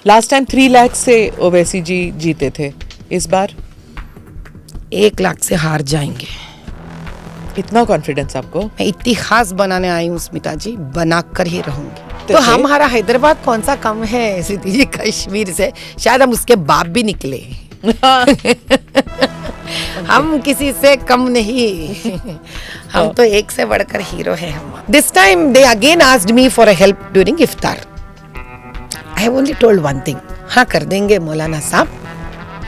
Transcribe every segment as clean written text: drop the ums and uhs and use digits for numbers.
Last time 3 lakh से ओवैसी जी जीते थे, इस बार 1 लाख से हार जाएंगे। इतना कॉन्फिडेंस आपको? मैं इतिहास बनाने आई हूँ स्मिता जी, बनाकर ही रहूंगी। तो फिर? हमारा हैदराबाद कौन सा कम है स्मृति जी कश्मीर से? शायद हम उसके बाप भी निकले। हम किसी से कम नहीं। हम तो एक से बढ़कर हीरो हैं हम। This time they again asked me for a help during इफ्तार। I have only told one thing, हाँ कर देंगे मौलाना साहब,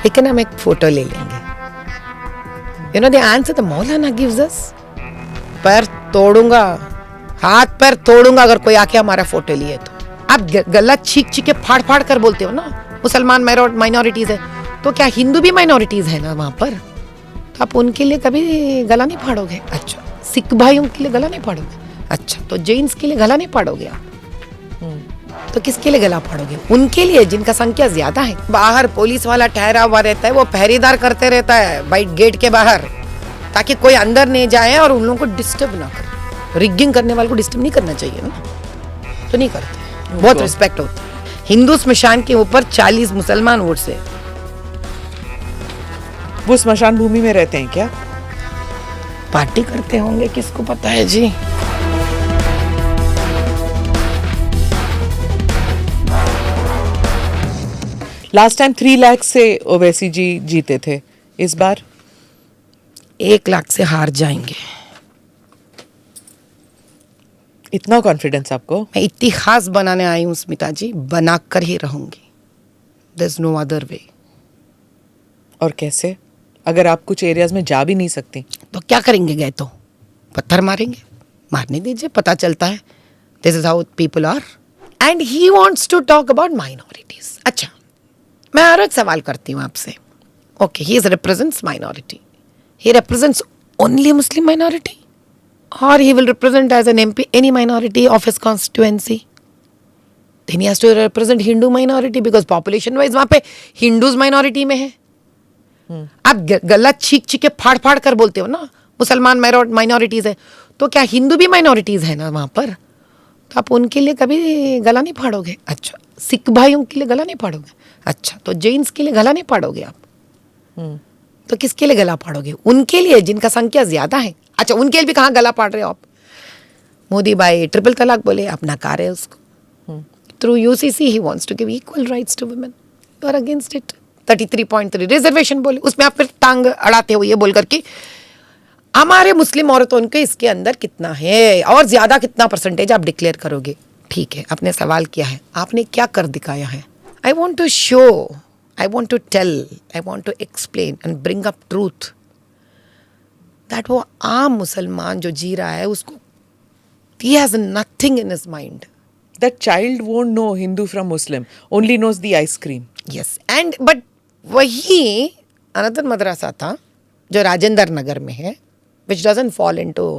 लेकिन हम एक फोटो ले लेंगे। You know the answer the Maulana gives us, पैर तोड़ूंगा, हाथ पैर तोड़ूंगा अगर कोई आके हमारा फोटो लिए तो। आप गला छीक छीक के फाड़ फाड़ कर बोलते हो ना, मुसलमान माइनॉरिटीज है, तो क्या हिंदू भी माइनॉरिटीज है ना वहां पर? तो आप उनके लिए कभी गला नहीं फाड़ोगे? अच्छा, सिख भाइयों के लिए गला नहीं फाड़ोगे? अच्छा, तो जैन्स के लिए गला नहीं फाड़ोगे आप? तो किसके लिए गला फाड़ोगे? उनके लिए जिनका संख्या ज्यादा है। बाहर पुलिस वाला ठहरा हुआ रहता है, वो पहरेदार करते रहता है बाइट गेट के बाहर, ताकि कोई अंदर नहीं जाए और उन लोगों को डिस्टर्ब ना करे। रिगिंग करने वाले को डिस्टर्ब नहीं करना चाहिए ना, तो नहीं करते। बहुत रिस्पेक्ट होता है। हिंदू स्मशान के ऊपर 40 मुसलमान वोट से। वो स्मशान भूमि में रहते हैं क्या? पार्टी करते होंगे, किसको पता है जी। लास्ट टाइम 3 लाख से ओवैसी जी जीते थे, इस बार 1 लाख से हार जाएंगे। इतना कॉन्फिडेंस आपको? मैं इतिहास बनाने आई हूँ स्मिता जी, बनाकर ही रहूंगी। There is no other way. और कैसे? अगर आप कुछ एरियाज में जा भी नहीं सकती तो क्या करेंगे? गए तो पत्थर मारेंगे? मारने दीजिए, पता चलता है। This is how people are. And he wants to talk about minorities. अच्छा, मैं और एक सवाल करती हूँ आपसे। Okay, he represents minority, he represents only Muslim minority, or he will represent as an MP any minority of his constituency? Then he has to represent Hindu minority because population wise वहाँ पे Hindus minority में है। आप गला छीक छीक के फाड़ फाड़ कर बोलते हो ना, मुसलमान माइनॉरिटीज है, तो क्या हिंदू भी माइनॉरिटीज है ना वहाँ पर? तो आप उनके लिए कभी गला नहीं फाड़ोगे? अच्छा, सिख भाइयों के लिए गला नहीं फाड़ोगे? अच्छा, तो जैन्स के लिए गला नहीं फाड़ोगे आप? तो किसके लिए गला फाड़ोगे? उनके लिए जिनका संख्या ज्यादा है। अच्छा, उनके लिए भी कहाँ गला फाड़ रहे हो आप? मोदी भाई ट्रिपल तलाक बोले, आप नकार है उसको। Through UCC he wants to give equal rights to women, you are against it. 33.3 reservation बोले, उसमें आप फिर टांग अड़ाते हो ये बोल करके हमारे मुस्लिम औरतों के इसके अंदर कितना है और ज्यादा कितना परसेंटेज आप डिक्लेयर करोगे। ठीक है, आपने सवाल किया है, आपने क्या कर दिखाया है? I want to show, I want to tell, I want to explain and bring up truth that वो आम मुसलमान जो जी रहा है उसको, he has nothing in his mind. That child won't know Hindu from Muslim, only knows the ice cream. Yes, and but वही another मदरसा था जो राजेंद्र नगर में है, which doesn't fall into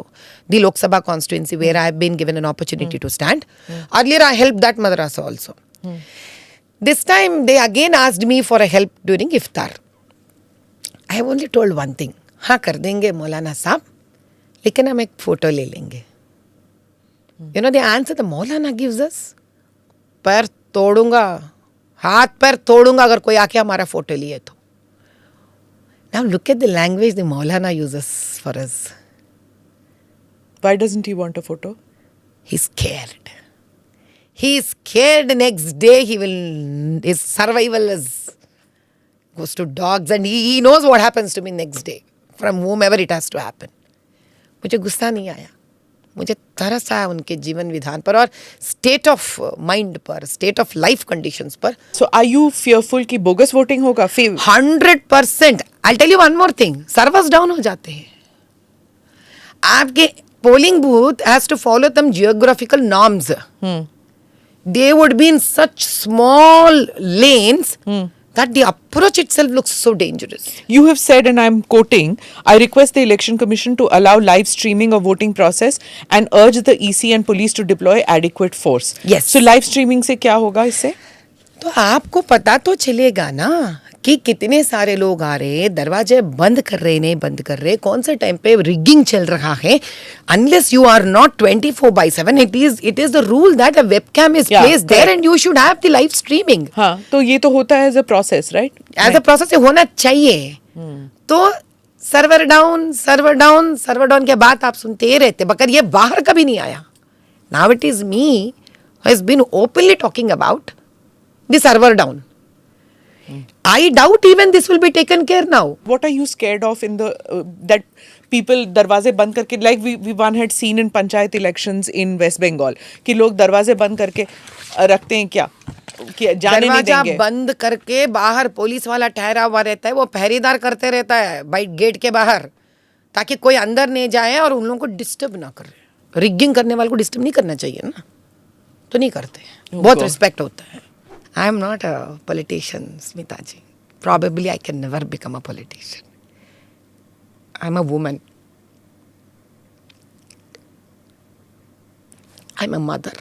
the Lok Sabha constituency where I have been given an opportunity to stand. Earlier I helped that madrasa also. This time they again asked me for a help during iftar. I have only told one thing, हाँ कर देंगे मौलाना साहब, लेकिन हम एक photo ले लेंगे। You know the answer the Maulana gives us, पैर तोड़ूंगा, हाथ पैर तोड़ूंगा अगर कोई आके हमारा फोटो लिए तो। Now look at the language the Maulana uses for us. Why doesn't he want a photo? He's scared. He's scared. Next day his survival goes to dogs, and he knows what happens to me next day from whomever it has to happen. मुझे गुस्सा नहीं आया, मुझे तरस आया उनके जीवन विधान पर और स्टेट ऑफ माइंड पर, स्टेट ऑफ लाइफ कंडीशंस पर। So are you fearful कि बोगस वोटिंग होगा? 100%. I'll tell you one more thing, servers down हो जाते हैं। आपके polling booth has to follow some geographical norms. They would be in such small lanes that the approach itself looks so dangerous. You have said, and I'm quoting, I request the Election Commission to allow live streaming of voting process and urge the EC and police to deploy adequate force. Yes. So live streaming से क्या होगा इससे? तो आपको पता तो चलेगा ना कि कितने सारे लोग आ रहे हैं, दरवाजे बंद कर रहे नहीं बंद कर रहे, कौन से टाइम पे रिगिंग चल रहा है. Unless you are not 24/7, it is the rule that a webcam is Yeah, placed there and you should have the live streaming. हाँ, तो ये तो होता है as a process, right? As a process होना चाहिए. तो सर्वर डाउन के बाद आप सुनते ही रहते, मगर ये बाहर कभी नहीं आया. Now it is me who has been openly talking about the server down. I doubt even this will be taken care now. What are you scared of in the that people दरवाजे बंद करके, like we one had seen in panchayat elections in West Bengal कि लोग दरवाजे बंद करके रखते हैं क्या कि जाने नहीं दरवाजा देंगे. बंद करके बाहर पुलिस वाला ठहरा हुआ रहता है, वो पहरेदार करते रहता है बाई गेट के बाहर, ताकि कोई अंदर नहीं जाए और उन लोगों को डिस्टर्ब ना करे. रिगिंग करने वाले को डिस्टर्ब नहीं करना चाहिए ना, तो नहीं करते. बहुत रिस्पेक्ट होता है. I am not a politician, Smita ji. Probably I can never become a politician. I'm a woman. I'm a mother.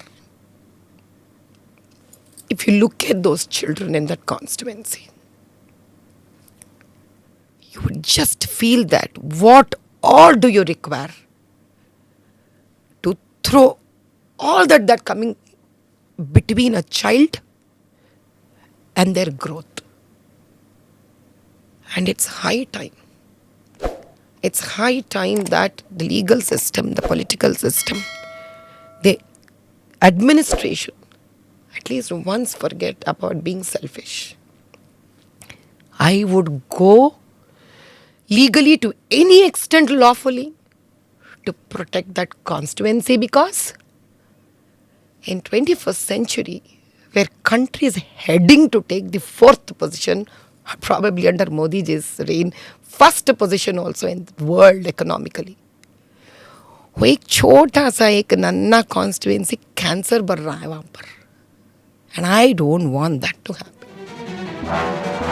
If you look at those children in that constituency, you would just feel that what all do you require to throw all that coming between a child and their growth. And it's high time. It's high time that the legal system, the political system, the administration at least once forget about being selfish. I would go legally to any extent lawfully to protect that constituency, because in 21st century, where country is heading to take the 4th position, probably under Modi ji's reign, 1st position also in the world economically. वो एक छोटा सा एक नन्ना constituency cancer बढ़ रहा है वहाँ पर, and I don't want that to happen.